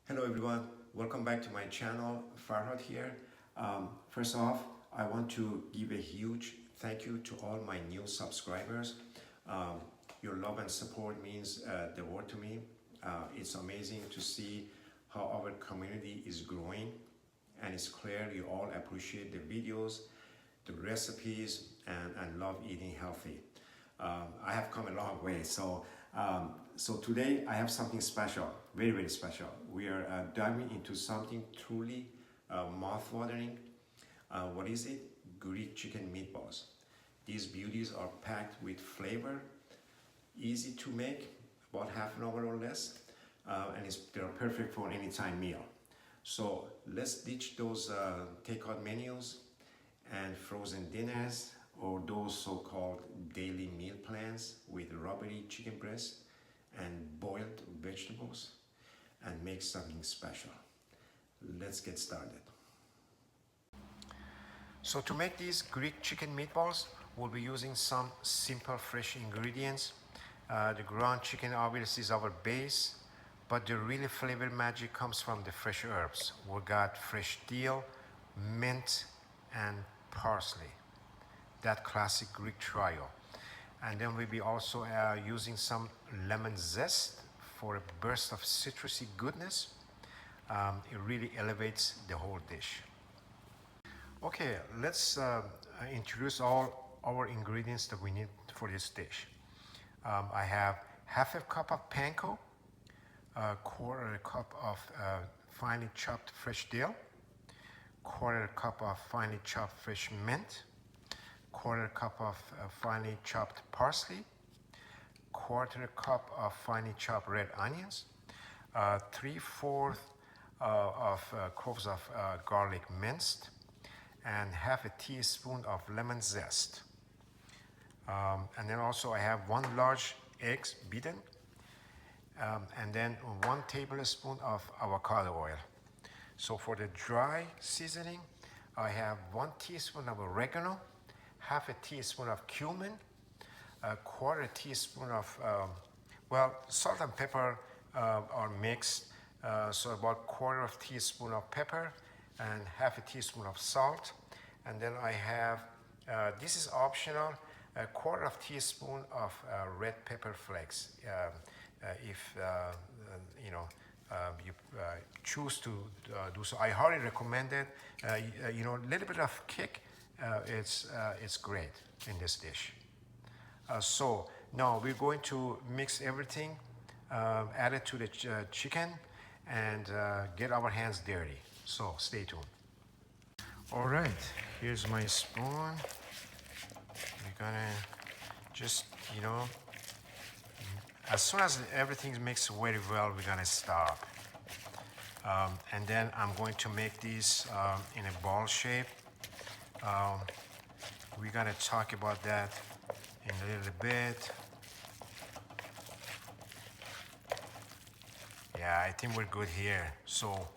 Hello everyone, welcome back to my channel. Farhad here. First off, I want to give a huge thank you to all my new subscribers. Your love and support means the world to me. It's amazing to see how our community is growing, and it's clear you all appreciate the videos, the recipes, and love eating healthy. I have come a long way. So today I have something special, very, very special. We are diving into something truly mouth-watering. What is it? Greek chicken meatballs. These beauties are packed with flavor, easy to make, about half an hour or less, and they're perfect for any time meal. So let's ditch those takeout menus and frozen dinners or those so-called daily meal plans with rubbery chicken breast and boiled vegetables and make something special. Let's get started. So to make these Greek chicken meatballs, we'll be using some simple fresh ingredients. The ground chicken obviously is our base, but the really flavor magic comes from the fresh herbs. We got fresh dill, mint, and parsley. That classic Greek trio. And then we'll be also using some lemon zest for a burst of citrusy goodness. It really elevates the whole dish. Okay, let's introduce all our ingredients that we need for this dish. I have half a cup of panko, a quarter cup of finely chopped fresh dill, quarter cup of finely chopped fresh mint, quarter cup of finely chopped parsley, quarter cup of finely chopped red onions, 3/4 of cloves of garlic minced, and half a teaspoon of lemon zest. And then also I have 1 large egg beaten, and then 1 tablespoon of avocado oil. So for the dry seasoning, I have 1 teaspoon of oregano, half a teaspoon of cumin, a quarter teaspoon of, salt and pepper are mixed, so about quarter of teaspoon of pepper and half a teaspoon of salt. And then I have, this is optional, a quarter of teaspoon of red pepper flakes. If you choose to do so, I highly recommend it. A little bit of kick, it's great in this dish. So now we're going to mix everything, add it to the chicken, and get our hands dirty. So stay tuned. All right, here's my spoon. We're gonna just, as soon as everything's mixed very well, we're gonna stop. And then I'm going to make these in a ball shape. We're gonna talk about that in a little bit. Yeah, I think we're good here. So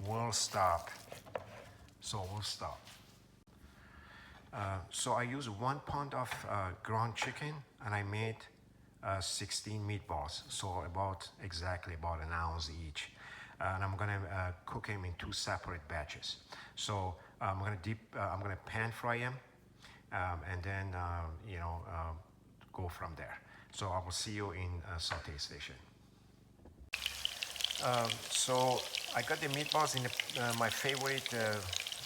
we'll stop. So I use 1 pound of ground chicken, and I made 16 meatballs. So exactly about an ounce each. And I'm gonna cook them in 2 separate batches. So I'm gonna pan fry them, and then go from there. So I will see you in saute station. So I got the meatballs in my favorite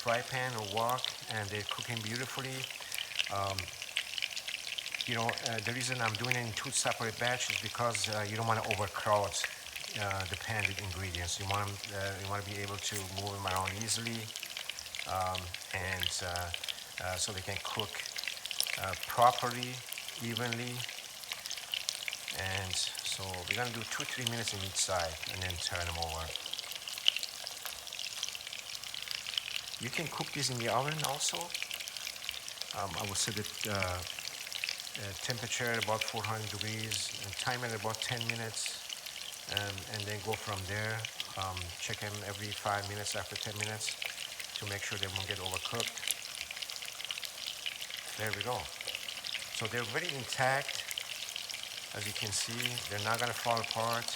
fry pan or wok, and they're cooking beautifully. The reason I'm doing it in 2 separate batches is because you don't want to overcrowd the pan with ingredients. You want to be able to move them around easily, and so they can cook properly, evenly. And so we're gonna do 2-3 minutes on each side and then turn them over. You can cook these in the oven also. I will set the temperature at about 400 degrees and time it at about 10 minutes, and then go from there. Check them every 5 minutes after 10 minutes to make sure they won't get overcooked. There we go. So they're very intact. As you can see, they're not gonna fall apart.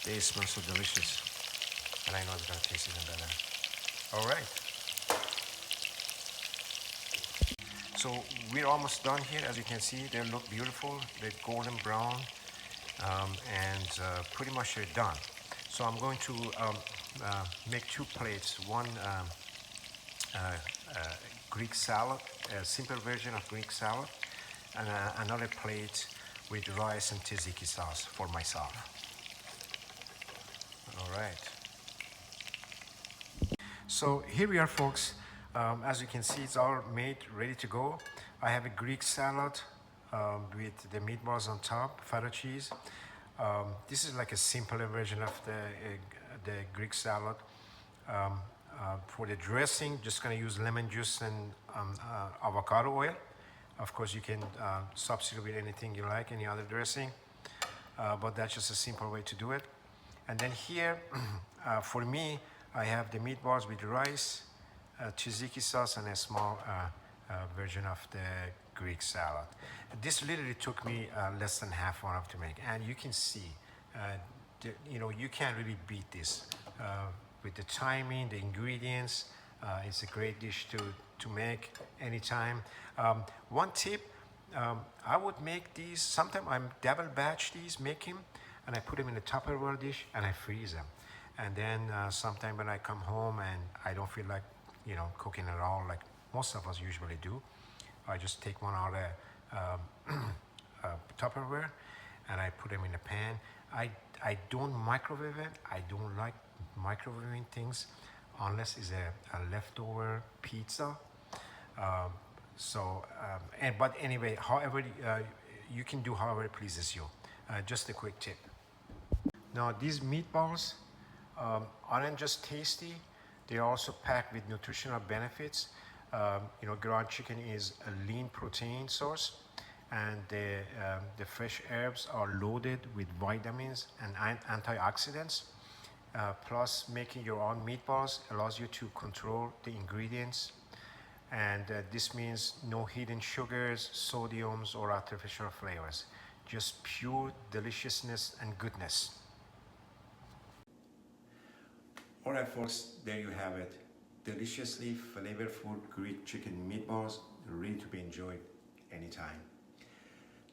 They smell so delicious. And I know it's gonna taste even better. All right. So we're almost done here. As you can see, they look beautiful. They're golden brown, and pretty much they're done. So I'm going to make 2 plates. One Greek salad, a simple version of Greek salad, and another plate with rice and tzatziki sauce for myself. All right. So here we are, folks. As you can see, it's all made, ready to go. I have a Greek salad with the meatballs on top, feta cheese. This is like a simpler version of the Greek salad. For the dressing, just gonna use lemon juice and avocado oil. Of course, you can substitute with anything you like, any other dressing, but that's just a simple way to do it. And then here, for me, I have the meatballs with rice, tzatziki sauce, and a small version of the Greek salad. This literally took me less than half an hour to make, and you can see, you can't really beat this with the timing, the ingredients. It's a great dish to make anytime. One tip, I would make these. Sometimes I'm double batch these, make them, and I put them in a Tupperware dish and I freeze them. And then sometime when I come home and I don't feel like cooking at all, like most of us usually do, I just take one out of Tupperware and I put them in a pan. I don't microwave it. I don't like microwaving things unless it's a leftover pizza. But anyway, however you can do however it pleases you. Just a quick tip. Now these meatballs aren't just tasty, they're also packed with nutritional benefits. Ground chicken is a lean protein source, and the fresh herbs are loaded with vitamins and antioxidants. Plus, making your own meatballs allows you to control the ingredients, and this means no hidden sugars, sodiums, or artificial flavors. Just pure deliciousness and goodness. All right, folks, there you have it. Deliciously flavorful Greek chicken meatballs, ready to be enjoyed anytime.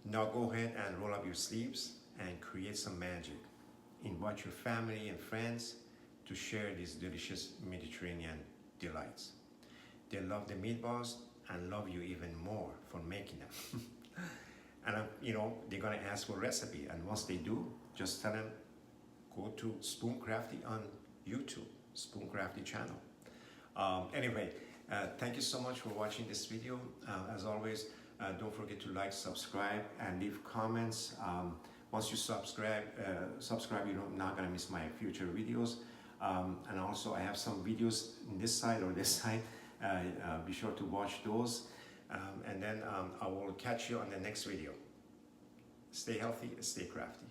Now go ahead and roll up your sleeves and create some magic. Invite your family and friends to share these delicious Mediterranean delights. They love the meatballs and love you even more for making them. And they're gonna ask for a recipe, and once they do, just tell them, go to SpoonCrafty on YouTube, SpoonCrafty channel. Anyway, thank you so much for watching this video. As always, don't forget to like, subscribe, and leave comments. Once you subscribe, you're not gonna miss my future videos. And also, I have some videos in this side or this side. Be sure to watch those. And then I will catch you on the next video. Stay healthy, stay crafty.